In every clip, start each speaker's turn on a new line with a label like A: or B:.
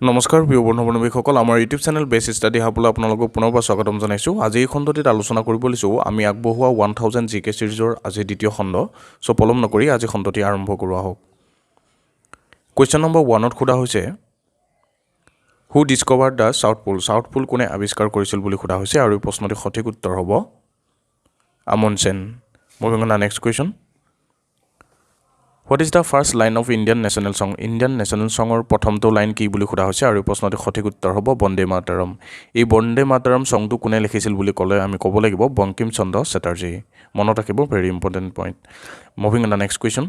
A: নমস্কাৰ প্ৰিয় বন্ধু-বান্ধৱীসকল, আমাৰ ইউটিউব চেনেল বেছ ষ্টাডি হাবলৈ আপোনালোকক পুনৰবাৰ স্বাগতম জনাইছোঁ। আজি এই খণ্ডটিত আলোচনা কৰিব লৈছোঁ আমি আগবঢ়োৱা 1000 জিকে চিৰিজৰ আজি দ্বিতীয় খণ্ড। চ' পলম নকৰি আজি খণ্ডটি আৰম্ভ কৰোৱা হওক। কুৱেশ্যন নম্বৰ 1ত সোধা হৈছে, who discovered the South Pole? South Pole কোনে আৱিষ্কাৰ কৰিছিল বুলি সোধা হৈছে আৰু এই প্ৰশ্নটিৰ সঠিক উত্তৰ হ'ব Amundsen. Moving on the next question. What is the first line of Indian national song? Indian national ছঙৰ প্ৰথমটো লাইন কি বুলি সোধা হৈছে আৰু এই প্ৰশ্নটিৰ সঠিক উত্তৰ হ'ব বন্দে মাতৰম। এই বন্দে মাতৰম ছংটো কোনে লিখিছিল বুলি ক'লে আমি ক'ব লাগিব বংকিম চন্দ্ৰ চেটাৰ্জী। মনত ৰাখিব, very important point. Moving on the next question.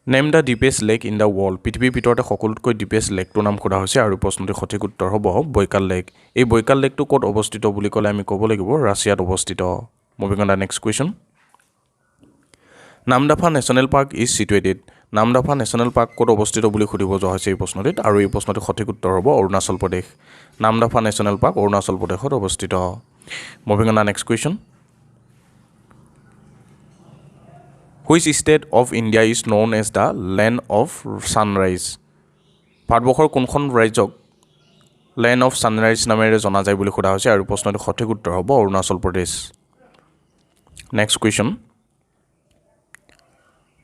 A: Name the deepest lake in the world? পৃথিৱীৰ ভিতৰতে সকলোতকৈ ডিপেষ্ট লেকটোৰ নাম সোধা হৈছে আৰু প্ৰশ্নটিৰ সঠিক উত্তৰ হ'ব বৈকাল লেক। এই বৈকাল লেকটো ক'ত অৱস্থিত বুলি ক'লে আমি ক'ব লাগিব ৰাছিয়াত অৱস্থিত। Moving on the next question. Namdapha national park is situated? Namdapha national park ক'ত অৱস্থিত বুলি সুধিব যোৱা হৈছে এই প্ৰশ্নটিত আৰু এই প্ৰশ্নটিৰ সঠিক উত্তৰ হ'ব অৰুণাচল প্ৰদেশ। নামদাফা নেশ্যনেল পাৰ্ক অৰুণাচল প্ৰদেশত অৱস্থিত। Moving on the next question. Which state of India is known as the land of sunrise? ভাৰতবৰ্ষৰ কোনখন ৰাজ্যক লেণ্ড অফ ছানৰাইজ নামেৰে জনা যায় বুলি সোধা হৈছে আৰু প্ৰশ্নটিৰ সঠিক উত্তৰ হ'ব Arunachal Pradesh. Next question.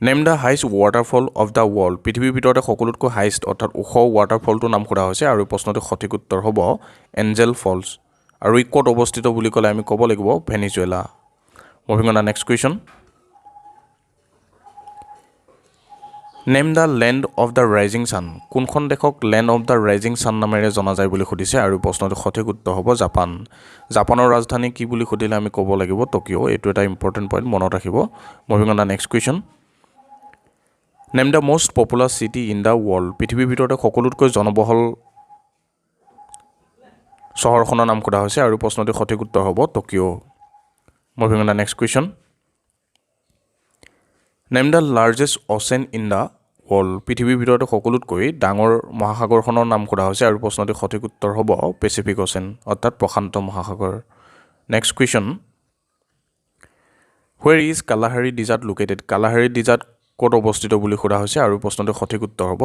A: Name the highest waterfall of the world? পৃথিৱীৰ ভিতৰতে সকলোতকৈ হাইষ্ট অৰ্থাৎ ওখ ৱাটাৰফলটোৰ নাম সোধা হৈছে আৰু প্ৰশ্নটিৰ সঠিক উত্তৰ হ'ব এঞ্জেল ফলছ আৰু ই ক'ত অৱস্থিত বুলি ক'লে আমি ক'ব লাগিব Venezuela. Moving on the next question. Name the land of the rising San? কোনখন দেশক land of the rising San নামেৰে জনা যায় বুলি সুধিছে আৰু প্ৰশ্নটিৰ সঠিক উত্তৰ হ'ব জাপান। জাপানৰ ৰাজধানী কি বুলি সুধিলে আমি ক'ব লাগিব টকিঅ'। এইটো এটা ইম্পৰ্টেণ্ট পইণ্ট, মনত ৰাখিব। Moving on the next question. Name the most popular city in the world? পৃথিৱীৰ ভিতৰতে সকলোতকৈ জনবহুল চহৰখনৰ নাম সোধা হৈছে আৰু প্ৰশ্নটিৰ সঠিক উত্তৰ হ'ব Tokyo'. Moving on the next question. Name the largest ocean in the world? পৃথিৱীৰ ভিতৰতে সকলোতকৈ ডাঙৰ মহাসাগৰখনৰ নাম সোধা হৈছে আৰু প্ৰশ্নটিৰ সঠিক উত্তৰ হ'ব পেচিফিক অ'চেন অৰ্থাৎ প্ৰশান্ত মহাসাগৰ। Next question. Where is Kalahari desert located? Kalahari desert ক'ত অৱস্থিত বুলি সোধা হৈছে আৰু প্ৰশ্নটিৰ সঠিক উত্তৰ হ'ব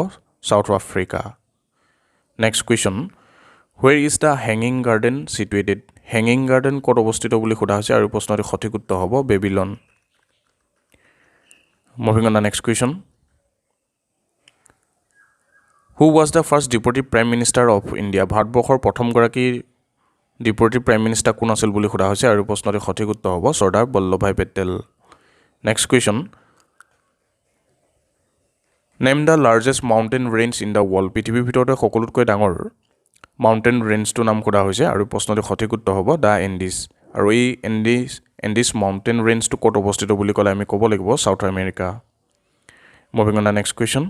A: south Africa. Next question. Where is the hanging garden situated? Hanging garden ক'ত অৱস্থিত বুলি সোধা হৈছে আৰু প্ৰশ্নটিৰ সঠিক উত্তৰ হ'ব Babylon. Moving on the next question. Who was the first deputy prime minister of India? ভাৰতবৰ্ষৰ প্ৰথমগৰাকী ডেপুটি প্ৰাইম মিনিষ্টাৰ কোন আছিল বুলি সোধা হৈছে আৰু প্ৰশ্নটিৰ সঠিক উত্তৰ হ'ব Sardar Vallabhbhai Patel. Next question. Name the largest mountain range in the world? পৃথিৱীৰ ভিতৰতে সকলোতকৈ ডাঙৰ মাউণ্টেইন ৰেঞ্জটোৰ নাম সোধা হৈছে আৰু প্ৰশ্নটিৰ সঠিক উত্তৰ হ'ব দ্য এণ্ডিজ আৰু এই এণ্ডিজ মাউণ্টেইন ৰেঞ্জটো ক'ত অৱস্থিত বুলি ক'লে আমি ক'ব লাগিব South America. Moving on the next question.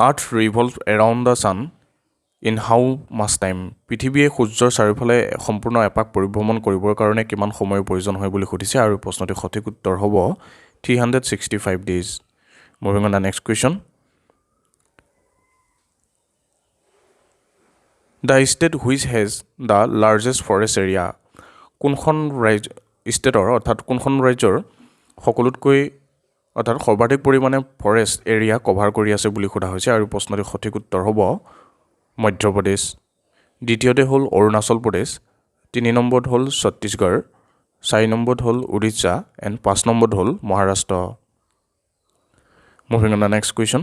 A: Earth revolve around the sun in how much time? পৃথিৱীয়ে সূৰ্যৰ চাৰিওফালে সম্পূৰ্ণ এপাক পৰিভ্ৰমণ কৰিবৰ কাৰণে কিমান সময়ৰ প্ৰয়োজন হয় বুলি সুধিছে আৰু প্ৰশ্নটিৰ সঠিক উত্তৰ হ'ব 365 days. Moving on the next question. The state which has the largest forest area? কোনখন ষ্টেটৰ অৰ্থাৎ কোনখন ৰাজ্যৰ সকলোতকৈ অৰ্থাৎ সৰ্বাধিক পৰিমাণে ফৰেষ্ট এৰিয়া কভাৰ কৰি আছে বুলি সোধা হৈছে আৰু প্ৰশ্নটিৰ সঠিক উত্তৰ হ'ব মধ্যপ্ৰদেশ। দ্বিতীয়তে হ'ল অৰুণাচল প্ৰদেশ, 3 নম্বৰত হ'ল ছত্তীশগড়, 4 নম্বৰত হ'ল উৰিষ্যা এণ্ড 5 নম্বৰত হ'ল Maharashtra. Moving on the next question.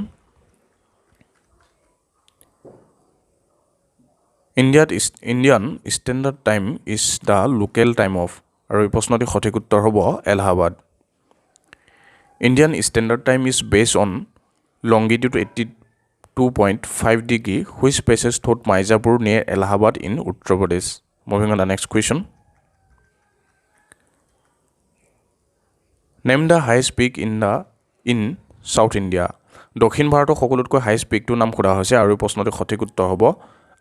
A: Indian Standard Time is the local time of আৰু এই প্ৰশ্নটিৰ সঠিক উত্তৰ হ'ব Allahabad. Indian Standard Time is based on longitude 82.5 degree which passes through Mirzapur near Allahabad in Uttar Pradesh. Moving on the next question. Name the highest peak in South India? দক্ষিণ ভাৰতৰ সকলোতকৈ highest পিকটোৰ নাম সোধা হৈছে আৰু প্ৰশ্নটিৰ সঠিক উত্তৰ হ'ব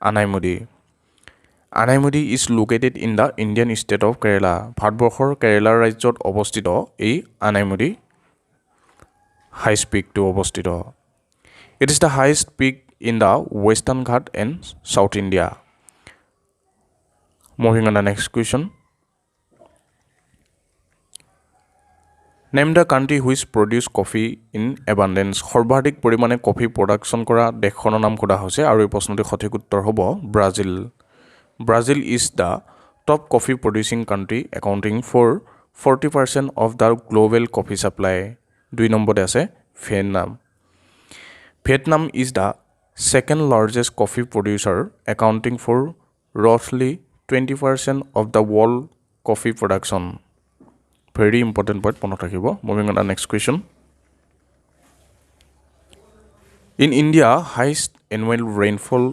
A: Anaimudi. Anaimudi is located in the Indian state of Kerala? ভাৰতবৰ্ষৰ কেৰেলা ৰাজ্যত অৱস্থিত এই আনাইমুডি হাইষ্ট পিকটো অৱস্থিত। It is the highest peak in the Western Ghat and South India. Moving on the next question. Name the country which produces coffee in abundance সৰ্বাধিক পৰিমাণে coffee production কৰা দেশখনৰ নাম সোধা হৈছে আৰু এই প্ৰশ্নটিৰ সঠিক উত্তৰ হ'ব Brazil Brazil is the top coffee producing country accounting for 40% of the global coffee supply 2 নম্বৰতে আছে Vietnam Vietnam is the second largest coffee producer accounting for roughly 20% of the world coffee production. Very important point মনত ৰাখিব moving on to the next question. In India highest annual rainfall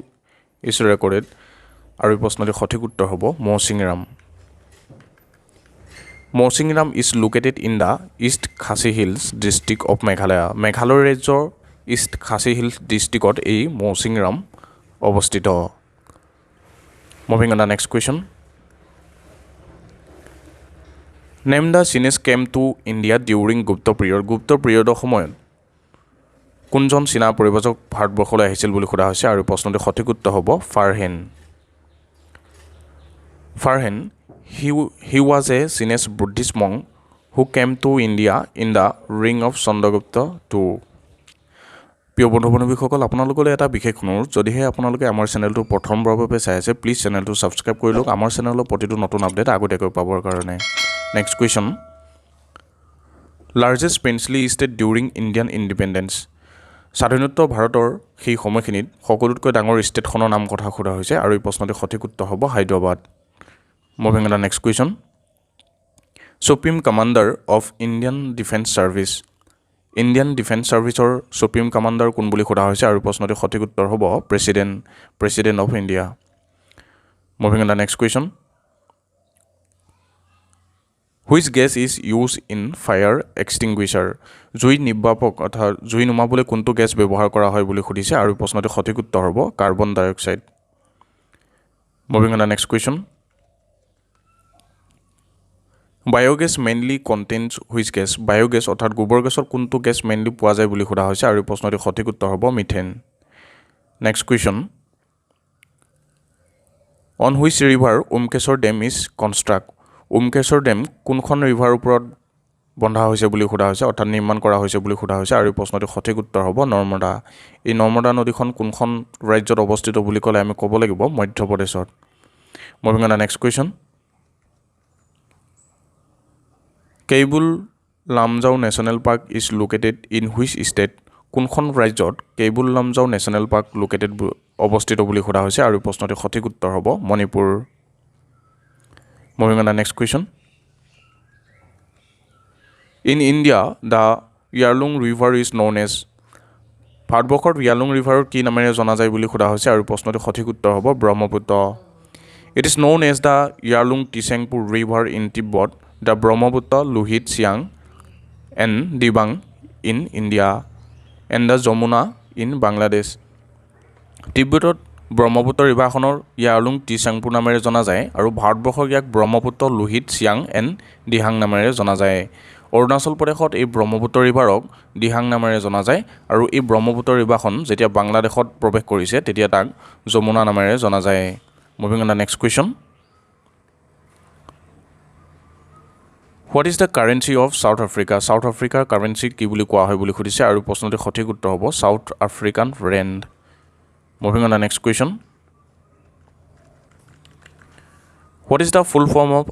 A: is recorded আৰু এই প্ৰশ্নটিৰ সঠিক উত্তৰ হ'ব Mawsynram Mawsynram is located in the East Khasi Hills district of Meghalaya Meghalaya ৰাজ্যৰ east খাচী hills ডিষ্ট্ৰিক্টত এই মৌচিনৰাম অৱস্থিত moving on the next question name the Chinese came to India during Gupta পিৰিয়ডৰ সময়ত কোনজন চীনা পৰিব্ৰাজক ভাৰতবৰ্ষলৈ আহিছিল বুলি সোধা হৈছে আৰু প্ৰশ্নটিৰ সঠিক উত্তৰ হ'ব Fahien he was a Chinese Buddhist monk who came to India in the reign of Chandragupta two প্ৰিয় বন্ধু বান্ধৱীসকল আপোনালোকলৈ এটা বিশেষ অনুৰোধ যদিহে আপোনালোকে আমাৰ চেনেলটো প্ৰথমবাৰৰ বাবে চাই আছে প্লিজ চেনেলটো ছাবস্ক্ৰাইব কৰি লওক আমাৰ চেনেলৰ প্ৰতিটো নতুন আপডেট আগতীয়াকৈ পাবৰ কাৰণে next question largest princely state during Indian independence স্বাধীনোত্তৰ ভাৰতৰ সেই সময়খিনিত সকলোতকৈ ডাঙৰ ষ্টেটখনৰ নাম কথা সোধা হৈছে আৰু এই প্ৰশ্নটিৰ সঠিক উত্তৰ হ'ব Hyderabad moving on the next question supreme commander of Indian defence service Indian defence ছাৰ্ভিচৰ সুপ্ৰিম কমাণ্ডাৰ কোন বুলি সোধা হৈছে আৰু প্ৰশ্নটিৰ সঠিক উত্তৰ হ'ব president of India moving on the next question which gas is use in fire extinguisher জুই নিৰ্বাপক অৰ্থাৎ জুই নুমাবলৈ কোনটো গেছ ব্যৱহাৰ কৰা হয় বুলি সুধিছে আৰু প্ৰশ্নটিৰ সঠিক উত্তৰ হ'ব carbon dioxide moving on the next question biogas mainly contains which gas biogas অৰ্থাৎ গোবৰ গেছৰ কোনটো গেছ মেইনলি পোৱা যায় বুলি সোধা হৈছে আৰু প্ৰশ্নটিৰ সঠিক উত্তৰ হ'ব methane next question on which river Omkareshwar dam is construct Omkareshwar dam কোনখন ৰিভাৰৰ ওপৰত বন্ধা হৈছে বুলি সোধা হৈছে অৰ্থাৎ নিৰ্মাণ কৰা হৈছে বুলি সোধা হৈছে আৰু প্ৰশ্নটিৰ সঠিক উত্তৰ হ'ব নৰ্মদা এই নৰ্মদা নদীখন কোনখন ৰাজ্যত অৱস্থিত বুলি ক'লে আমি ক'ব লাগিব মধ্যপ্ৰদেশত moving on the next question Keibul Lamjao national park is located in which state কোনখন ৰাজ্যত Keibul Lamjao national park located অৱস্থিত বুলি সোধা হৈছে আৰু প্ৰশ্নটিৰ সঠিক উত্তৰ হ'ব Manipur moving on the next question in India the Yarlung river is known as ভাৰতবৰ্ষত ইয়াৰলুং ৰিভাৰৰ কি নামেৰে জনা যায় বুলি সোধা হৈছে আৰু প্ৰশ্নটিৰ সঠিক উত্তৰ হ'ব Brahmaputra it is known as the Yarlung Tsangpo river in Tibet the Brahmaputra Lohit Siang and Dibang in India and the Jamuna in Bangladesh তিব্বতত ব্ৰহ্মপুত্ৰ ৰিভাৰখনৰ ইয়াৰলুং টিচাংপুৰ নামেৰে জনা যায় আৰু ভাৰতবৰ্ষক ইয়াক ব্ৰহ্মপুত্ৰ লোহিত চিয়াং এণ্ড দিহাং নামেৰে জনা যায় অৰুণাচল প্ৰদেশত এই ব্ৰহ্মপুত্ৰ ৰিভাৰক দিহাং নামেৰে জনা যায় আৰু এই ব্ৰহ্মপুত্ৰ ৰিভাৰখন যেতিয়া বাংলাদেশত প্ৰৱেশ কৰিছে তেতিয়া তাক যমুনা নামেৰে জনা যায় moving on the next question what is the currency of south আফ্ৰিকাৰ কাৰেঞ্চি কি বুলি কোৱা হয় বুলি সুধিছে আৰু প্ৰশ্নটিৰ সঠিক উত্তৰ হ'ব South African rand moving on the next question what is the full form of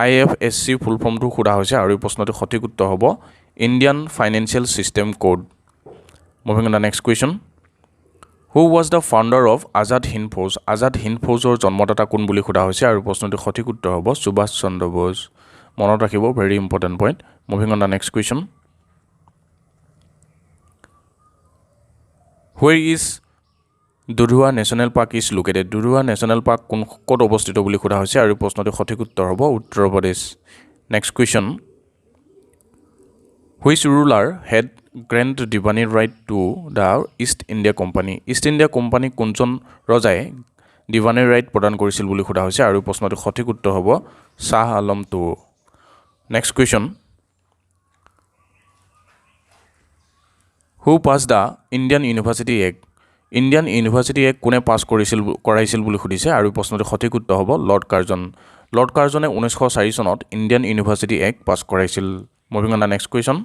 A: IFSC full ফৰ্মটো সোধা হৈছে আৰু এই প্ৰশ্নটিৰ সঠিক উত্তৰ হ'ব Indian financial system code moving on the next question who was the founder of Azad Hind ফৌজৰ জন্মদাতা কোন বুলি সোধা হৈছে আৰু প্ৰশ্নটিৰ সঠিক উত্তৰ হ'ব সুভাষ চন্দ্ৰ বোস মনত ৰাখিব very important point moving on the next question where is Dudhwa national park is located Dudhwa national park ক'ত অৱস্থিত বুলি সোধা হৈছে আৰু প্ৰশ্নটিৰ সঠিক উত্তৰ হ'ব Uttar Pradesh next question which ruler had grand Diwani right to the East India company কোনজন ৰজাই ডিভানী ৰাইট প্ৰদান কৰিছিল বুলি সোধা হৈছে আৰু প্ৰশ্নটিৰ সঠিক উত্তৰ হ'ব Shah Alam to next question who pass the Indian University Act কোনে পাছ কৰাইছিল বুলি সুধিছে আৰু প্ৰশ্নটিৰ সঠিক উত্তৰ হ'ব লৰ্ড কাৰ্জন লৰ্ড কাৰ্জনে 1904 চনত ইণ্ডিয়ান ইউনিভাৰ্চিটি এক্ট পাছ কৰাইছিল moving on the next question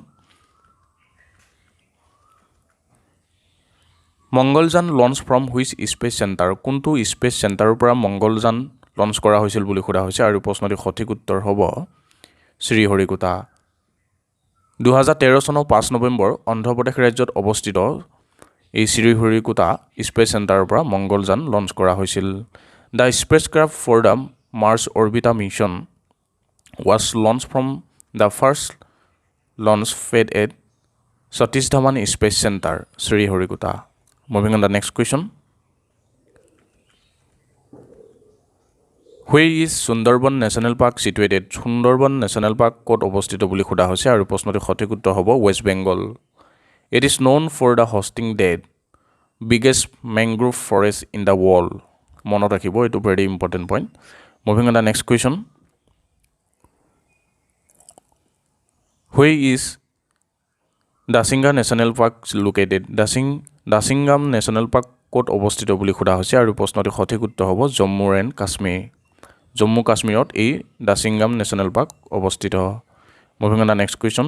A: Mangalyaan launch from which space centre কোনটো স্পেচ চেণ্টাৰৰ পৰা মংগলযান লঞ্চ কৰা হৈছিল বুলি সোধা হৈছে আৰু প্ৰশ্নটিৰ সঠিক উত্তৰ হ'ব শ্ৰীহৰিকোটা 2013 চনৰ 5 নৱেম্বৰ অন্ধ্ৰপ্ৰদেশ ৰাজ্যত অৱস্থিত এই শ্ৰীহৰিকোটা স্পেচ চেণ্টাৰৰ পৰা মংগলযান লঞ্চ কৰা হৈছিল the spacecraft for the Mars orbiter mission was launch from the first launch pad at Satish Dhawan space centre Sriharikota moving on the next question where is Sundarban national park situated Sundarban national park ক'ত অৱস্থিত বুলি সোধা হৈছে আৰু প্ৰশ্নটিৰ সঠিক উত্তৰ হ'ব West Bengal it is known for the hosting the biggest mangrove forest in the world মনত ৰাখিব এইটো very important point moving on the next question where is Dachigam national park located Dachigam national park ক'ত অৱস্থিত বুলি সোধা হৈছে আৰু প্ৰশ্নটিৰ সঠিক উত্তৰ হ'ব জম্মু এণ্ড কাশ্মীৰ জম্মু কাশ্মীৰত এই দাচিংগাম নেশ্যনেল পাৰ্ক অৱস্থিত moving on the next question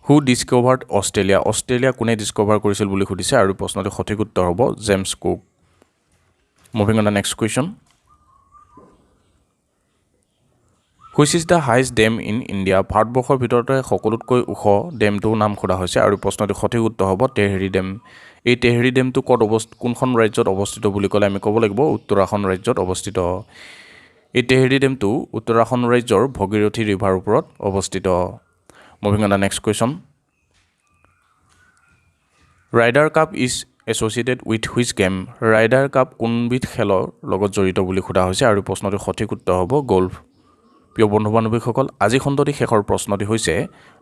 A: who discovered Australia কোনে ডিস্কভাৰ কৰিছিল বুলি সুধিছে আৰু প্ৰশ্নটিৰ সঠিক উত্তৰ হ'ব James Cook moving on the next question which is the highest dam in India ভাৰতবৰ্ষৰ ভিতৰতে সকলোতকৈ ওখ ডেমটোৰ নাম সোধা হৈছে আৰু প্ৰশ্নটিৰ সঠিক উত্তৰ হ'ব তেহেৰি ডেম এই তেহেৰি ডেমটো কোনখন ৰাজ্যত অৱস্থিত বুলি ক'লে আমি ক'ব লাগিব উত্তৰাখণ্ড ৰাজ্যত অৱস্থিত এই তেহেৰি ডেমটো উত্তৰাখণ্ড ৰাজ্যৰ ভগীৰথী ৰিভাৰ ওপৰত অৱস্থিত moving on the next question rider cup is associated with which game rider cup কোনবিধ খেলৰ লগত জড়িত বুলি সোধা হৈছে আৰু প্ৰশ্নটিৰ সঠিক উত্তৰ হ'ব গল্ফ প্ৰিয় বন্ধু বান্ধৱীসকল আজি খণ্ডটি শেষৰ প্ৰশ্নটি হৈছে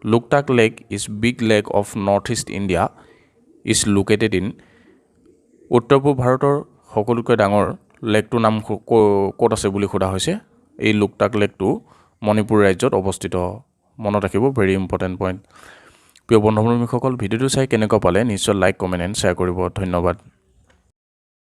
A: Loktak lake is big lake of north east India is located in উত্তৰ পূব ভাৰতৰ সকলোতকৈ ডাঙৰ লেকটোৰ নাম ক'ত আছে বুলি সোধা হৈছে এই লোকটাক লেকটো মণিপুৰ ৰাজ্যত অৱস্থিত মনত ৰাখিব ভেৰি ইম্পৰ্টেণ্ট পইণ্ট প্ৰিয় বন্ধু বান্ধৱীসকল ভিডিঅ'টো চাই কেনেকুৱা পালে নিশ্চয় লাইক কমেণ্ট এণ্ড শ্বেয়াৰ কৰিব ধন্যবাদ